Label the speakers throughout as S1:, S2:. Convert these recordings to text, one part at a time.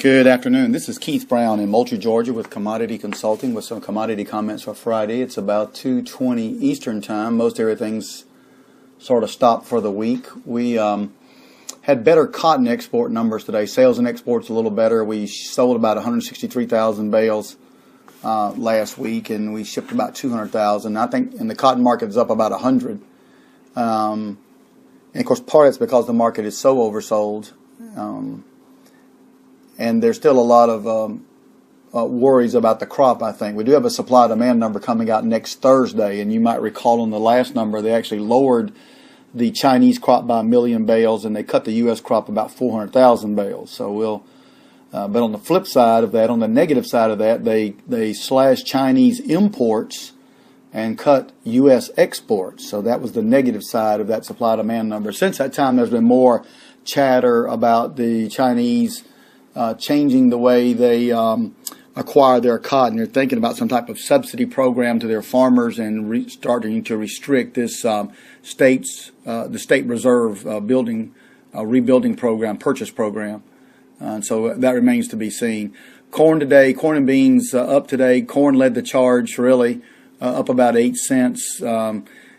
S1: Good afternoon. This is Keith Brown in Moultrie, Georgia with Commodity Consulting with some commodity comments for Friday. It's about 2:20 Eastern Time. Most everything's sort of stopped for the week. We had better cotton export numbers today. Sales and exports a little better. We sold about 163,000 bales last week, and we shipped about 200,000. I think in the cotton market is up about 100. And of course, part of it's because the market is so oversold. And there's still a lot of worries about the crop, I think. We do have a supply-demand number coming out next Thursday, and you might recall on the last number they actually lowered the Chinese crop by 1 million bales, and they cut the U.S. crop about 400,000 bales. So we'll, but on the flip side of that, on the negative side of that, they slashed Chinese imports and cut U.S. exports. So that was the negative side of that supply-demand number. Since that time, there's been more chatter about the Chinese changing the way they acquire their cotton. They're thinking about some type of subsidy program to their farmers and starting to restrict this the state reserve rebuilding program, purchase program. And so that remains to be seen. Corn today, corn and beans up today. Corn led the charge, really, up about 8 cents.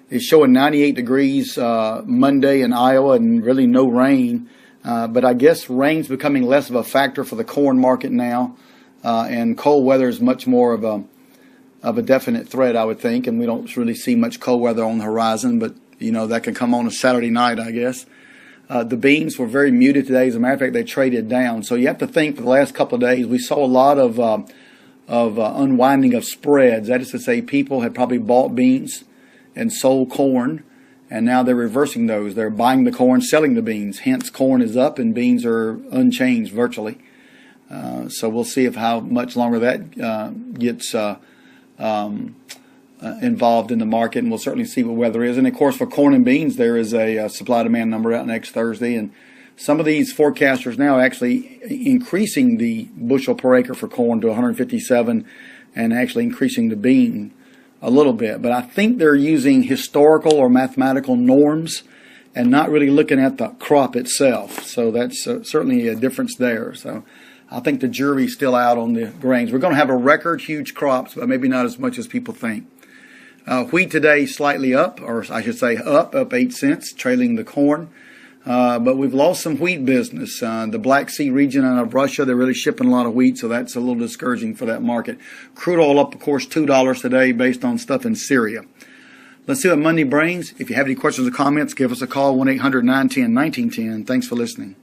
S1: It's showing 98 degrees Monday in Iowa and really no rain. But I guess rain's becoming less of a factor for the corn market now, and cold weather is much more of a definite threat, I would think. And we don't really see much cold weather on the horizon, but you know that can come on a Saturday night, I guess. The beans were very muted today. As a matter of fact, they traded down. So you have to think for the last couple of days we saw a lot of unwinding of spreads. That is to say, people had probably bought beans and sold corn. And now they're reversing those. They're buying the corn, selling the beans. Hence, corn is up and beans are unchanged virtually. So we'll see how much longer that gets involved in the market, and we'll certainly see what weather is. And of course, for corn and beans, there is a supply-demand number out next Thursday, and some of these forecasters now are actually increasing the bushel per acre for corn to 157, and actually increasing the bean a little bit. But I think they're using historical or mathematical norms and not really looking at the crop itself. So that's certainly a difference there. So I think the jury's still out on the grains. We're going to have a record huge crops, but maybe not as much as people think. Wheat today slightly up, or I should say up 8 cents, trailing the corn. But we've lost some wheat business. The Black Sea region out of Russia, they're really shipping a lot of wheat, so that's a little discouraging for that market. Crude oil up, of course, $2 today based on stuff in Syria. Let's see what Monday brings. If you have any questions or comments, give us a call, 1-800-910-1910. Thanks for listening.